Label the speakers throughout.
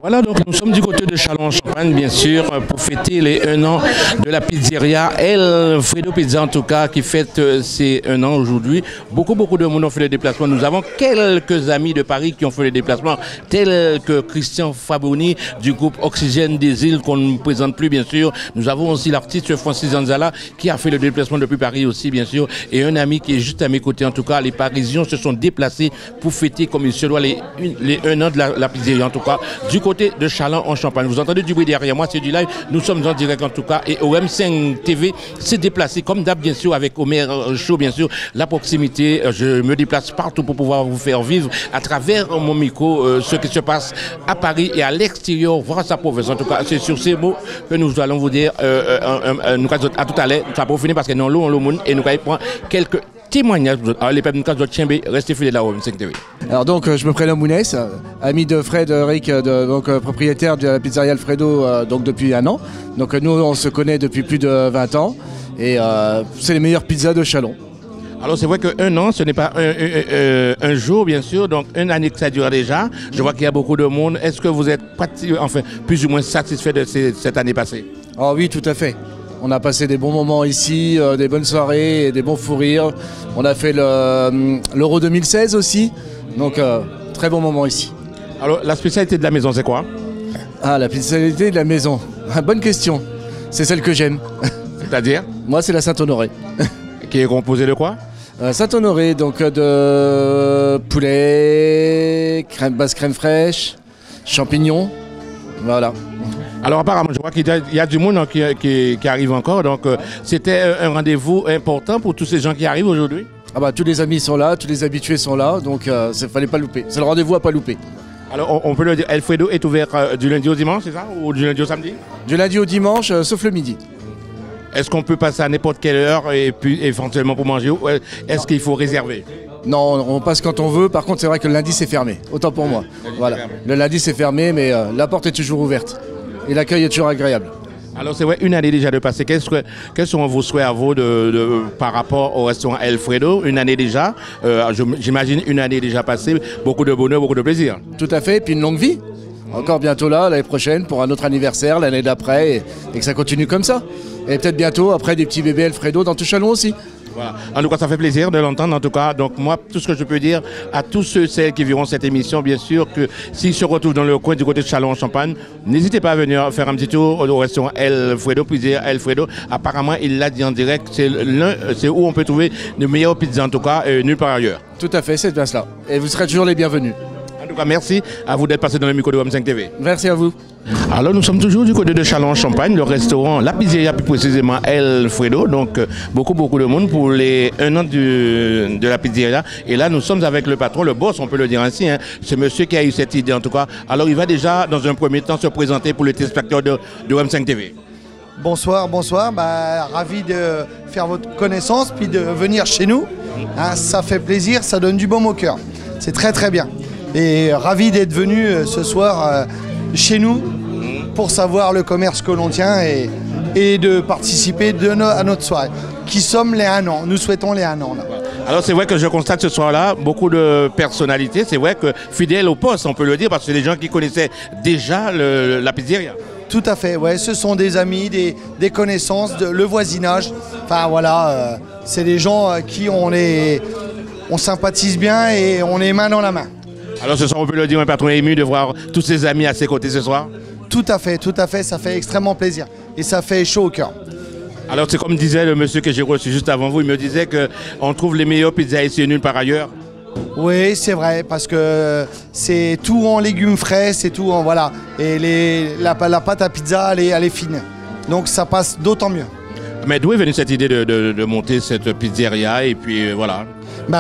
Speaker 1: Voilà, donc nous sommes du côté de Châlons-en-Champagne, bien sûr, pour fêter les 1 an de la pizzeria El Fredo Pizza, en tout cas, qui fête ses 1 an aujourd'hui. Beaucoup de monde ont fait le déplacement. Nous avons quelques amis de Paris qui ont fait le déplacement, tels que Christian Faboni du groupe Oxygène des Îles, qu'on ne présente plus, bien sûr. Nous avons aussi l'artiste Francis Zanzala, qui a fait le déplacement depuis Paris aussi, bien sûr. Et un ami qui est juste à mes côtés, en tout cas. Les Parisiens se sont déplacés pour fêter, comme il se doit, les 1 an de la pizzeria, en tout cas, du côté de Châlons-en-Champagne. Vous entendez du bruit derrière moi, c'est du live. Nous sommes en direct en tout cas. Et OM5 TV s'est déplacé comme d'hab, bien sûr, avec Omer Show, bien sûr. La proximité, je me déplace partout pour pouvoir vous faire vivre à travers mon micro ce qui se passe à Paris et à l'extérieur, voir sa province. En tout cas, c'est sur ces mots que nous allons vous dire nous à tout à l'heure. Ça va finir parce que nous allons le monde et nous allons prendre quelques témoignages. Alors, les peuples de Tchembe, restez fidèles à OM5 TV.
Speaker 2: Alors donc je me prénomme Mounès, ami de Frédéric, donc propriétaire de la pizzeria Alfredo donc depuis 1 an. Donc nous on se connaît depuis plus de 20 ans et c'est les meilleures pizzas de Châlons.
Speaker 1: Alors c'est vrai que 1 an, ce n'est pas un jour, bien sûr, donc 1 année que ça dure déjà. Je vois qu'il y a beaucoup de monde. Est-ce que vous êtes plus ou moins satisfait de cette année passée?
Speaker 2: Oh oui, tout à fait. On a passé des bons moments ici, des bonnes soirées et des bons fous rires. On a fait l'Euro 2016 aussi, donc très bon moment ici.
Speaker 1: Alors la spécialité de la maison, c'est quoi?
Speaker 2: Ah, la spécialité de la maison, bonne question. C'est celle que j'aime.
Speaker 1: C'est-à-dire?
Speaker 2: Moi, c'est la Saint-Honoré.
Speaker 1: Qui est composée de quoi?
Speaker 2: Saint-Honoré, donc de poulet, basse crème fraîche, champignons, voilà.
Speaker 1: Alors apparemment, je vois qu'il y a du monde qui arrive encore, donc c'était un rendez-vous important pour tous ces gens qui arrivent aujourd'hui?
Speaker 2: Ah bah tous les amis sont là, tous les habitués sont là, donc il fallait pas louper. C'est le rendez-vous à pas louper.
Speaker 1: Alors on peut le dire, El Fredo est ouvert du lundi au dimanche, c'est ça? Ou du lundi au samedi?
Speaker 2: Du lundi au dimanche, sauf le midi.
Speaker 1: Est-ce qu'on peut passer à n'importe quelle heure et puis éventuellement pour manger, ou est-ce qu'il faut réserver?
Speaker 2: Non, on passe quand on veut. Par contre, c'est vrai que le lundi, c'est fermé. Autant pour moi. Voilà. Le lundi, c'est fermé, mais la porte est toujours ouverte. Et l'accueil est toujours agréable.
Speaker 1: Alors, c'est vrai, 1 année déjà de passé. Quels sont vos souhaits à vous par rapport au restaurant El Fredo? 1 année déjà. J'imagine 1 année déjà passée. Beaucoup de bonheur, beaucoup de plaisir.
Speaker 2: Tout à fait. Et puis une longue vie. Encore bientôt là, l'année prochaine, pour un autre anniversaire, l'année d'après. Et que ça continue comme ça. Et peut-être bientôt, après, des petits bébés El Fredo dans tout Châlons aussi.
Speaker 1: Voilà. En tout cas, ça fait plaisir de l'entendre. En tout cas, donc moi, tout ce que je peux dire à tous celles qui verront cette émission, bien sûr, que s'ils se retrouvent dans le coin du côté de Châlons-en-Champagne, n'hésitez pas à venir faire un petit tour au restaurant El Fredo, puis El Fredo. Apparemment, il l'a dit en direct, c'est où on peut trouver les meilleures pizzas, en tout cas, nulle part ailleurs.
Speaker 2: Tout à fait, c'est bien cela. Et vous serez toujours les bienvenus.
Speaker 1: En tout cas, merci à vous d'être passé dans le micro de OM5 TV.
Speaker 2: Merci à vous.
Speaker 1: Alors nous sommes toujours du côté de Châlons-en-Champagne, le restaurant La Pizzeria, plus précisément El Fredo. Donc beaucoup de monde pour les 1 an de la pizzeria. Et là nous sommes avec le patron, le boss, on peut le dire ainsi. Hein. C'est monsieur qui a eu cette idée en tout cas. Alors il va déjà dans un premier temps se présenter pour les téléspectateurs de OM5 TV.
Speaker 3: Bonsoir, ravi de faire votre connaissance puis de venir chez nous. Hein, ça fait plaisir, ça donne du baume au cœur. C'est très bien. Et ravi d'être venu ce soir chez nous pour savoir le commerce que l'on tient et de participer à notre soirée, qui sommes les 1 an. Nous souhaitons les 1 an. Là.
Speaker 1: Alors c'est vrai que je constate ce soir-là beaucoup de personnalités. C'est vrai que fidèles au poste, on peut le dire, parce que c'est des gens qui connaissaient déjà la pizzeria.
Speaker 3: Tout à fait, ouais. Ce sont des amis, des connaissances, le voisinage. Enfin voilà, c'est des gens qui on sympathise bien et on est main dans la main.
Speaker 1: Alors ce soir, on peut le dire, un patron ému de voir tous ses amis à ses côtés ce soir?
Speaker 3: Tout à fait, ça fait extrêmement plaisir et ça fait chaud au cœur.
Speaker 1: Alors c'est comme disait le monsieur que j'ai reçu juste avant vous, il me disait qu'on trouve les meilleures pizzas ici nulle part ailleurs.
Speaker 3: Oui, c'est vrai, parce que c'est tout en légumes frais, c'est tout en voilà. Et la pâte à pizza, elle est fine. Donc ça passe d'autant mieux.
Speaker 1: Mais d'où est venue cette idée de monter cette pizzeria et puis voilà?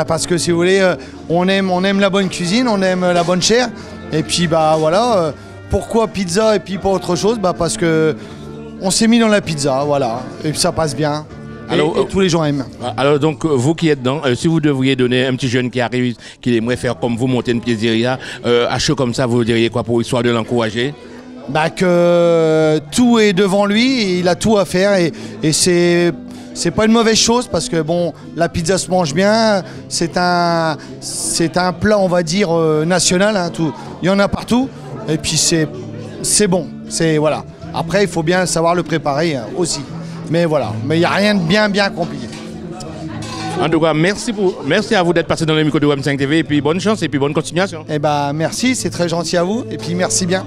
Speaker 3: Parce que si vous voulez, on aime la bonne cuisine, on aime la bonne chair. Et puis voilà, pourquoi pizza et puis pas autre chose? Parce que on s'est mis dans la pizza, voilà. Et puis ça passe bien. Alors, et tous les gens aiment.
Speaker 1: Alors donc vous qui êtes dedans, si vous devriez donner un petit jeune qui arrive, qui aimerait faire comme vous, monter une pizzeria, à chaud comme ça, vous diriez quoi pour histoire de l'encourager?
Speaker 3: Que tout est devant lui, et il a tout à faire et c'est pas une mauvaise chose parce que bon, la pizza se mange bien, c'est un plat on va dire national, hein, tout. Il y en a partout et puis c'est c'est bon. Voilà. Après, il faut bien savoir le préparer aussi. Mais voilà, mais il n'y a rien de bien compliqué.
Speaker 1: En tout cas, merci à vous d'être passé dans le micro de WAM5 TV et puis bonne chance et puis bonne continuation.
Speaker 3: Eh ben, merci, c'est très gentil à vous et puis merci bien.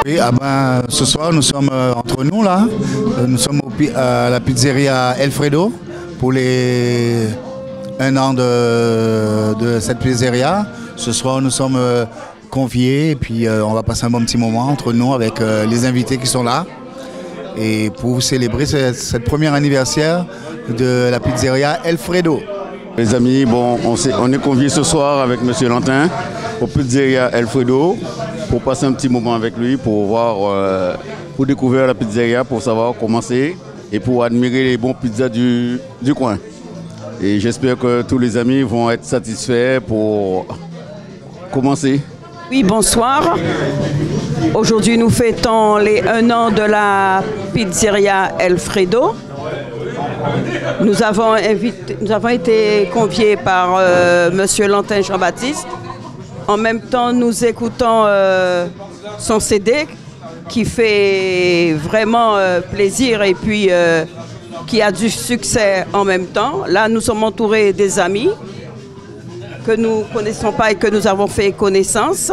Speaker 4: Oui, ce soir nous sommes entre nous là, nous sommes à la pizzeria Alfredo pour les 1 an de cette pizzeria. Ce soir nous sommes conviés et puis on va passer un bon petit moment entre nous avec les invités qui sont là et pour célébrer cette première anniversaire de la pizzeria Alfredo.
Speaker 5: Les amis, bon, on est conviés ce soir avec M. Lantin au pizzeria Alfredo pour passer un petit moment avec lui, pour voir, pour découvrir la pizzeria, pour savoir comment c'est et pour admirer les bons pizzas du coin. Et j'espère que tous les amis vont être satisfaits pour commencer.
Speaker 6: Oui, bonsoir. Aujourd'hui, nous fêtons les 1 an de la pizzeria Alfredo. Nous avons été conviés par M. Lantin Jean-Baptiste. En même temps, nous écoutons son CD qui fait vraiment plaisir et puis qui a du succès en même temps. Là, nous sommes entourés des amis que nous ne connaissons pas et que nous avons fait connaissance.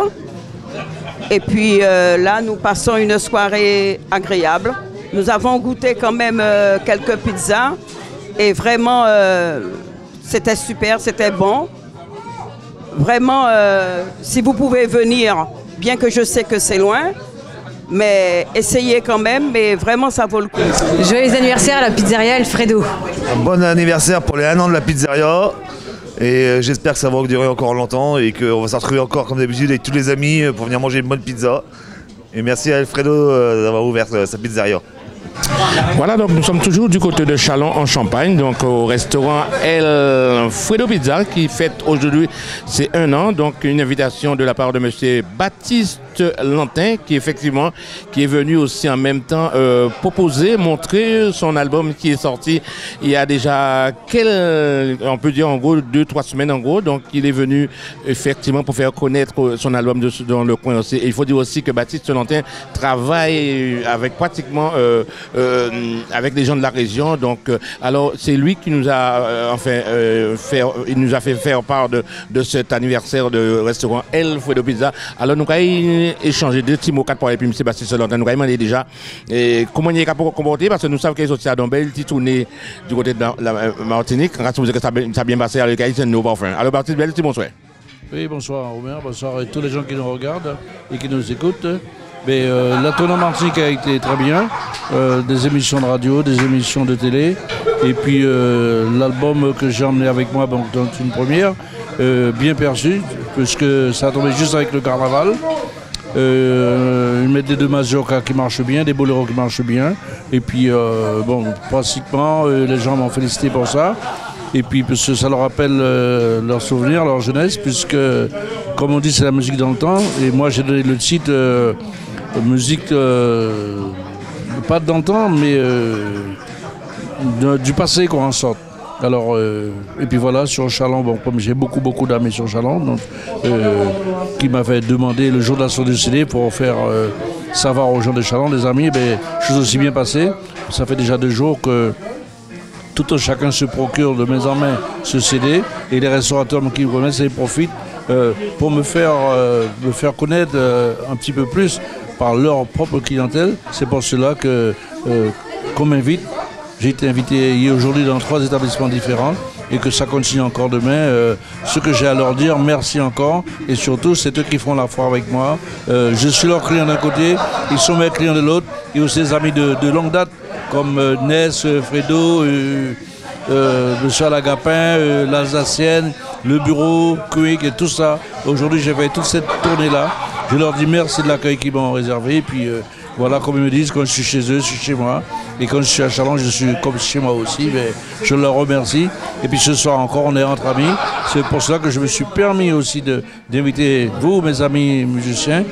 Speaker 6: Et puis là, nous passons une soirée agréable. Nous avons goûté quand même quelques pizzas et vraiment, c'était super, c'était bon. Vraiment, si vous pouvez venir, bien que je sais que c'est loin, mais essayez quand même, mais vraiment ça vaut le coup.
Speaker 7: Joyeux anniversaire à la pizzeria Alfredo.
Speaker 8: Un bon anniversaire pour les 1 an de la pizzeria et j'espère que ça va durer encore longtemps et qu'on va se retrouver encore comme d'habitude avec tous les amis pour venir manger une bonne pizza. Et merci à Alfredo d'avoir ouvert sa pizzeria.
Speaker 1: Voilà, donc nous sommes toujours du côté de Châlons en Champagne, donc au restaurant Alfredo Pizza qui fête aujourd'hui ses 1 an, donc une invitation de la part de M. Baptiste Lantin qui est venu aussi en même temps proposer, montrer son album qui est sorti il y a déjà on peut dire en gros 2-3 semaines en gros, donc il est venu effectivement pour faire connaître son album dans le coin aussi. Et il faut dire aussi que Baptiste Lantin travaille avec pratiquement avec des gens de la région, donc alors c'est lui qui nous a il nous a fait faire part de cet anniversaire de restaurant Alfredo Pizza. Alors nous avons échangé 2 petits mots 4 points et puis M. Baptiste Lantin nous avons demandé déjà comment il est capable de comporter parce que nous savons qu'il est aussi à Dombel, il tourné du côté de la Martinique, grâce à vous que ça a bien passé avec le nos parfums. Alors Baptiste, bonsoir.
Speaker 9: Oui, bonsoir Omer, bonsoir à tous les gens qui nous regardent et qui nous écoutent. Mais la tournée Martinique a été très bien, des émissions de radio, des émissions de télé, et puis l'album que j'ai emmené avec moi, donc dans une première, bien perçu, puisque ça a tombé juste avec le carnaval. Une médaille de Mazurka qui marche bien, des boléros qui marchent bien, et puis bon, pratiquement les gens m'ont félicité pour ça. Et puis parce que ça leur rappelle leurs souvenirs, leur jeunesse, puisque comme on dit c'est la musique dans le temps, et moi j'ai donné le titre musique pas dans le temps mais du passé quoi en sorte. Alors et puis voilà sur Châlons, bon, comme j'ai beaucoup d'amis sur Châlons, donc qui m'avaient demandé le jour de la sortie du CD pour faire savoir aux gens de Châlons, des amis, ben chose aussi bien passée. Ça fait déjà 2 jours que tout chacun se procure de main en main ce CD et les restaurateurs qui me connaissent ils profitent pour me faire connaître un petit peu plus par leur propre clientèle. C'est pour cela qu'on m'invite. J'ai été invité aujourd'hui dans 3 établissements différents et que ça continue encore demain. Ce que j'ai à leur dire, merci encore. Et surtout, c'est eux qui font la foire avec moi. Je suis leur client d'un côté, ils sont mes clients de l'autre. Et aussi des amis de longue date comme Ness, Fredo, M. Alagapin, l'Alsacienne, le bureau, Quick et tout ça. Aujourd'hui, j'ai fait toute cette tournée-là. Je leur dis merci de l'accueil qu'ils m'ont réservé. Et puis, Voilà, comme ils me disent, quand je suis chez eux, je suis chez moi. Et quand je suis à Chalon, je suis comme chez moi aussi. Mais je leur remercie. Et puis ce soir encore, on est entre amis. C'est pour cela que je me suis permis aussi d'inviter vous, mes amis musiciens,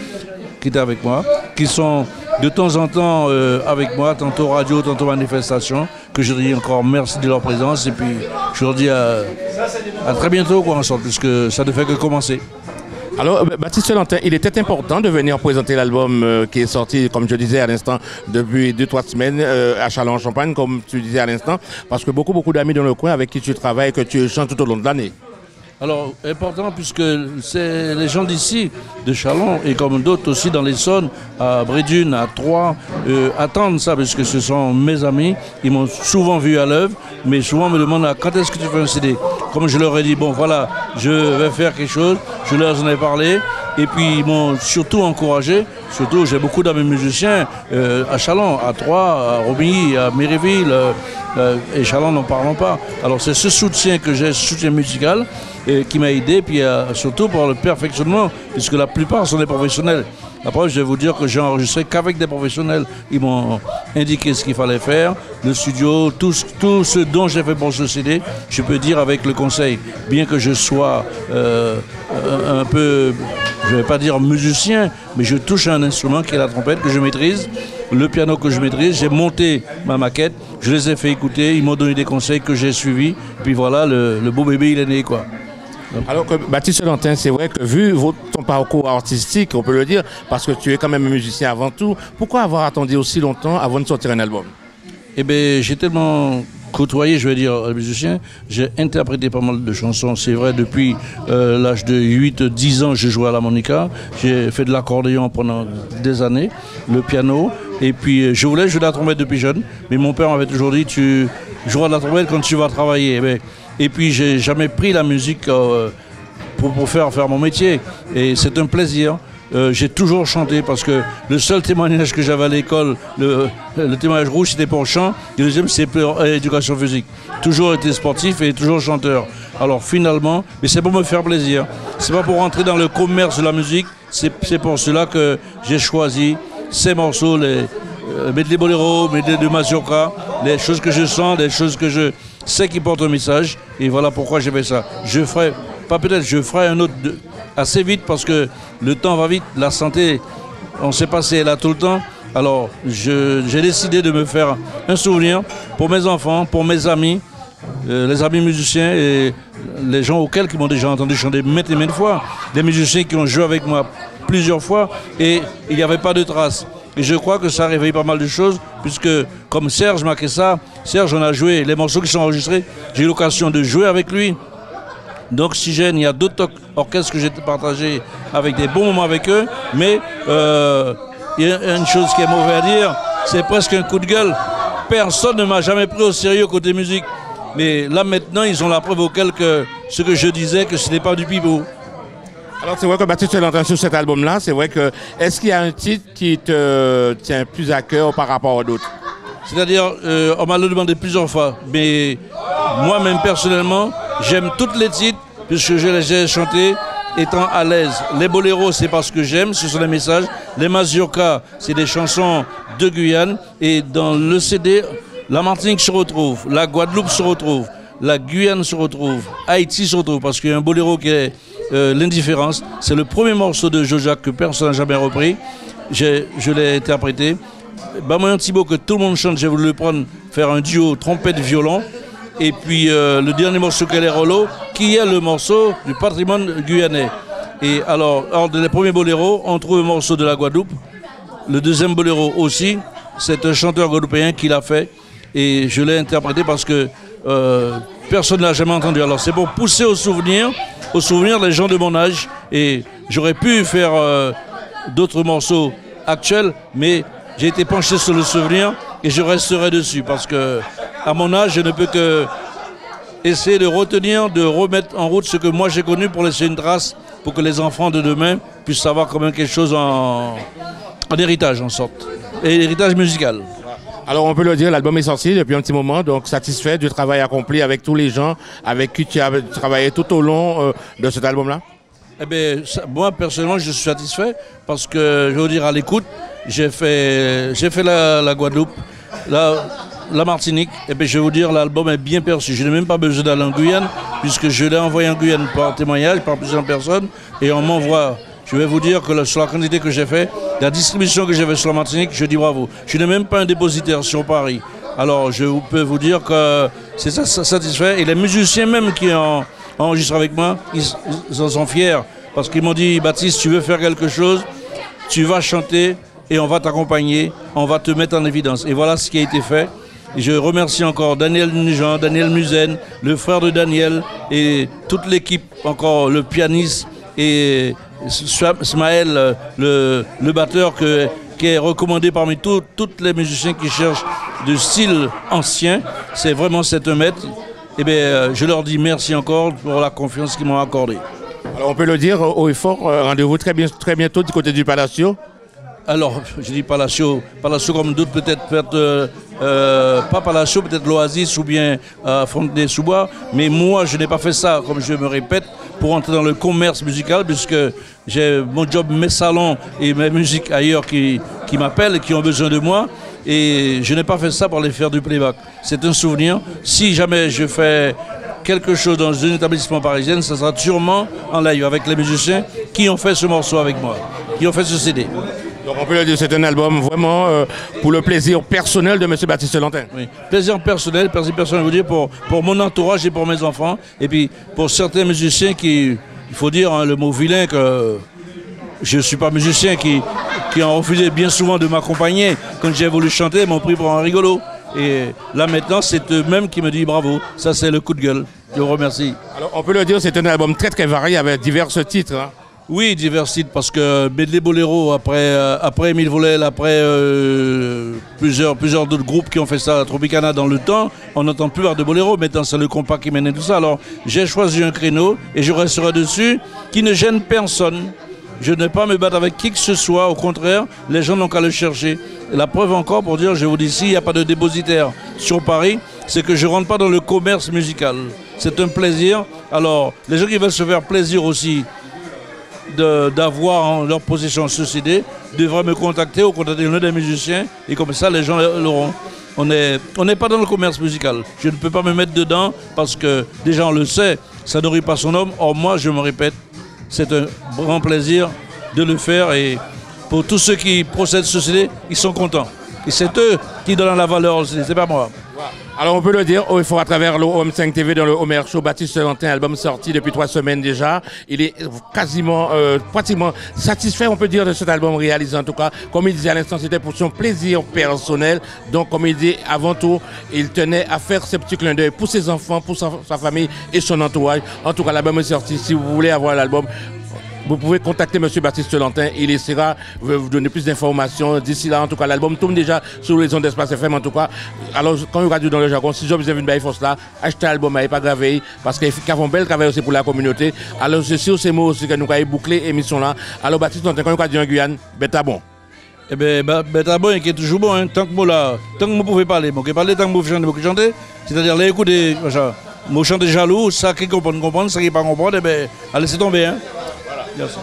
Speaker 9: qui étaient avec moi, qui sont de temps en temps avec moi, tantôt radio, tantôt manifestation, que je dis encore merci de leur présence. Et puis je leur dis à très bientôt, quoi, en sorte, puisque ça ne fait que commencer.
Speaker 1: Alors, Baptiste Lantin, il était important de venir présenter l'album qui est sorti, comme je disais à l'instant, depuis 2-3 semaines à Châlons-en-Champagne, comme tu disais à l'instant, parce que beaucoup d'amis dans le coin avec qui tu travailles, que tu chantes tout au long de l'année.
Speaker 9: Alors, important puisque c'est les gens d'ici, de Châlons, et comme d'autres aussi dans l'Essonne, à Brédune, à Troyes, attendent ça, parce que ce sont mes amis. Ils m'ont souvent vu à l'œuvre, mais souvent me demandent quand est-ce que tu fais un CD. Comme je leur ai dit, bon voilà, je vais faire quelque chose, je leur en ai parlé, et puis ils m'ont surtout encouragé. Surtout, j'ai beaucoup d'amis musiciens à Châlons, à Troyes, à Romilly, à Méréville, et Châlons n'en parlons pas. Alors c'est ce soutien que j'ai, ce soutien musical, qui m'a aidé, puis surtout pour le perfectionnement, puisque la plupart sont des professionnels. Après, je vais vous dire que j'ai enregistré qu'avec des professionnels. Ils m'ont indiqué ce qu'il fallait faire, le studio, tout ce dont j'ai fait pour ce CD, je peux dire avec le conseil. Bien que je sois un peu, je ne vais pas dire musicien, mais je touche à un instrument qui est la trompette que je maîtrise, le piano que je maîtrise. J'ai monté ma maquette, je les ai fait écouter, ils m'ont donné des conseils que j'ai suivis. Puis voilà, le beau bébé, il est né, quoi.
Speaker 1: Alors que Baptiste Lantin, c'est vrai que vu ton parcours artistique, on peut le dire, parce que tu es quand même un musicien avant tout, pourquoi avoir attendu aussi longtemps avant de sortir un album?
Speaker 9: Eh bien, j'ai tellement côtoyé, je vais dire, les musiciens, j'ai interprété pas mal de chansons. C'est vrai, depuis l'âge de 8-10 ans, je jouais à l'harmonica, j'ai fait de l'accordéon pendant des années, le piano, et puis je voulais jouer de la trompette depuis jeune, mais mon père m'avait toujours dit, tu joueras de la trompette quand tu vas travailler. Et puis j'ai jamais pris la musique pour faire mon métier. Et c'est un plaisir. J'ai toujours chanté parce que le seul témoignage que j'avais à l'école, le témoignage rouge, c'était pour chant. Et le deuxième, c'est pour éducation physique. Toujours été sportif et toujours chanteur. Alors finalement, mais c'est pour me faire plaisir. C'est pas pour rentrer dans le commerce de la musique. C'est pour cela que j'ai choisi ces morceaux, mettre les boléros, mettre les mazurka, les choses que je sens, les choses que je sais qui portent un message. Et voilà pourquoi j'ai fait ça. Je ferai un autre assez vite parce que le temps va vite. La santé, on ne sait pas si elle est là tout le temps. Alors j'ai décidé de me faire un souvenir pour mes enfants, pour mes amis, les amis musiciens et les gens auxquels qui m'ont déjà entendu chanter maintes et maintes fois. Des musiciens qui ont joué avec moi plusieurs fois et il n'y avait pas de traces. Et je crois que ça réveille pas mal de choses, puisque comme Serge Makessa, Serge, on a joué les morceaux qui sont enregistrés, j'ai eu l'occasion de jouer avec lui. D'Oxygène, il y a d'autres orchestres que j'ai partagé avec des bons moments avec eux, mais il y a une chose qui est mauvaise à dire, c'est presque un coup de gueule. Personne ne m'a jamais pris au sérieux côté musique. Mais là maintenant, ils ont la preuve auquel que ce que je disais, que ce n'est pas du pipeau.
Speaker 1: Alors c'est vrai que Baptiste Lantin sur cet album-là, c'est vrai que est-ce qu'il y a un titre qui te tient plus à cœur par rapport à d'autres?
Speaker 9: C'est-à-dire, on m'a le demandé plusieurs fois, mais moi-même personnellement, j'aime tous les titres puisque je les ai chantés étant à l'aise. Les boléros, c'est parce que j'aime, ce sont les messages. Les mazurka, c'est des chansons de Guyane. Et dans le CD, la Martinique se retrouve, la Guadeloupe se retrouve, la Guyane se retrouve, Haïti se retrouve, parce qu'il y a un boléro qui est l'indifférence. C'est le premier morceau de Jojac que personne n'a jamais repris. Je l'ai interprété. Bamoyan Thibault, que tout le monde chante, j'ai voulu le prendre, faire un duo trompette-violon. Et puis le dernier morceau qu'elle est Rollo, qui est le morceau du patrimoine guyanais. Et alors, hors des premiers boléros, on trouve un morceau de la Guadeloupe. Le deuxième boléro aussi, c'est un chanteur guadeloupéen qui l'a fait. Et je l'ai interprété parce que personne ne l'a jamais entendu. Alors c'est pour pousser au souvenir des gens de mon âge. Et j'aurais pu faire d'autres morceaux actuels, mais j'ai été penché sur le souvenir et je resterai dessus parce que à mon âge, je ne peux que essayer de retenir, de remettre en route ce que moi j'ai connu pour laisser une trace, pour que les enfants de demain puissent savoir quand même quelque chose en héritage en sorte, et héritage musical.
Speaker 1: Alors on peut le dire, l'album est sorti depuis un petit moment, donc satisfait du travail accompli avec tous les gens avec qui tu as travaillé tout au long de cet album-là?
Speaker 9: Eh bien, moi personnellement je suis satisfait parce que je veux dire à l'écoute, j'ai fait la Guadeloupe, la Martinique, et puis je vais vous dire, l'album est bien perçu. Je n'ai même pas besoin d'aller en Guyane, puisque je l'ai envoyé en Guyane par témoignage, par plusieurs personnes, et on m'envoie. Je vais vous dire que sur la quantité que j'ai fait, la distribution que j'ai faite sur la Martinique, je dis bravo. Je n'ai même pas un dépositaire sur Paris. Alors je peux vous dire que c'est ça satisfait. Et les musiciens même qui ont enregistré avec moi, ils en sont fiers. Parce qu'ils m'ont dit, Baptiste, tu veux faire quelque chose, tu vas chanter et on va t'accompagner, on va te mettre en évidence. Et voilà ce qui a été fait. Et je remercie encore Daniel Nugent, Daniel Musen, le frère de Daniel et toute l'équipe, encore le pianiste et Smaël, le batteur qui est recommandé parmi tous les musiciens qui cherchent de style ancien. C'est vraiment cet maître. Et bien, je leur dis merci encore pour la confiance qu'ils m'ont accordée.
Speaker 1: Alors on peut le dire haut et fort, rendez-vous très bientôt du côté du Palacio.
Speaker 9: Alors, je dis Palacio comme d'autres peut-être, pas Palacio, peut-être l'Oasis ou bien Fontenay-sous-Bois, mais moi je n'ai pas fait ça, comme je me répète, pour entrer dans le commerce musical, puisque j'ai mon job, mes salons et mes musiques ailleurs qui m'appellent et qui ont besoin de moi, et je n'ai pas fait ça pour aller faire du playback. C'est un souvenir. Si jamais je fais quelque chose dans un établissement parisien, ça sera sûrement en live avec les musiciens qui ont fait ce morceau avec moi, qui ont fait ce CD.
Speaker 1: Donc on peut le dire, c'est un album vraiment pour le plaisir personnel de M. Baptiste Lantin. Oui,
Speaker 9: plaisir personnel, je veux dire, pour mon entourage et pour mes enfants. Et puis pour certains musiciens il faut dire le mot vilain, que je ne suis pas musicien, qui ont refusé bien souvent de m'accompagner. Quand j'ai voulu chanter, ils m'ont pris pour un rigolo. Et là maintenant, c'est eux-mêmes qui me disent bravo. Ça, c'est le coup de gueule. Je vous remercie.
Speaker 1: Alors on peut le dire, c'est un album très très varié avec divers titres. Hein.
Speaker 9: Oui, divers titres, parce que Medley Bolero, après Émile Volel, après plusieurs d'autres groupes qui ont fait ça à Tropicana dans le temps, on n'entend plus parler de Bolero, maintenant c'est le compas qui mène tout ça. Alors j'ai choisi un créneau et je resterai dessus qui ne gêne personne. Je ne vais pas me battre avec qui que ce soit, au contraire, les gens n'ont qu'à le chercher. Et la preuve encore pour dire, je vous dis, s'il n'y a pas de dépositaire sur Paris, c'est que je ne rentre pas dans le commerce musical. C'est un plaisir. Alors, les gens qui veulent se faire plaisir aussi, d'avoir en leur possession ce CD, devraient me contacter ou contacter l'un des musiciens, et comme ça les gens l'auront. On n'est pas dans le commerce musical. Je ne peux pas me mettre dedans parce que déjà on le sait, ça nourrit pas son homme. Or moi, je me répète, c'est un grand plaisir de le faire, et pour tous ceux qui procèdent ce CD, ils sont contents. Et c'est eux qui donnent la valeur au CD, c'est pas moi.
Speaker 1: Alors on peut le dire, il faut à travers le OM5 TV dans le Homer Show, Baptiste Lantin, album sorti depuis 3 semaines déjà. Il est quasiment, pratiquement satisfait, on peut dire, de cet album réalisé en tout cas. Comme il disait à l'instant, c'était pour son plaisir personnel. Donc comme il dit, avant tout, il tenait à faire ce petit clin d'œil pour ses enfants, pour sa famille et son entourage. En tout cas, l'album est sorti. Si vous voulez avoir l'album, vous pouvez contacter M. Baptiste Lantin, il essaiera de vous donner plus d'informations. D'ici là, en tout cas, l'album tourne déjà sur les ondes d'Espace FM, en tout cas. Alors, quand il radio dans le jargon, si vous avez une belle force là, achetez l'album, il pas gravé, parce qu'ils font un bel travail aussi pour la communauté. Alors, c'est sur ces mots aussi que nous avons bouclé l'émission là. Alors, Baptiste Lantin, quand il a dit en Guyane, bêta bon.
Speaker 9: Eh bien, bêta bon, qui est toujours bon, hein. Tant que vous pouvez parler, bon, parler tant que vous chantez, c'est-à-dire les écouter, moi chanter jaloux, ça qui comprendre, ça qui pas comprendre, eh bien, allez, c'est tomber, hein. Merci.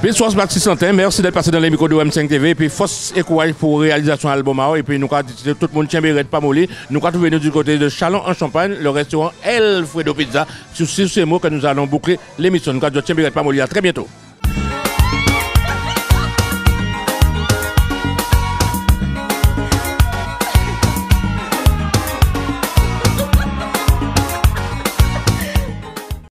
Speaker 1: Bonsoir Baptiste Lantin, merci d'être passé dans les micros de OM5 TV, et puis force et courage pour la réalisation de l'album, et puis nous avons tout le monde tient bien pas molli, nous avons trouvé du côté de Chalon en Champagne, le restaurant El Fredo Pizza, sur ces mots que nous allons boucler l'émission, nous avons tient bien pas molli, à très bientôt.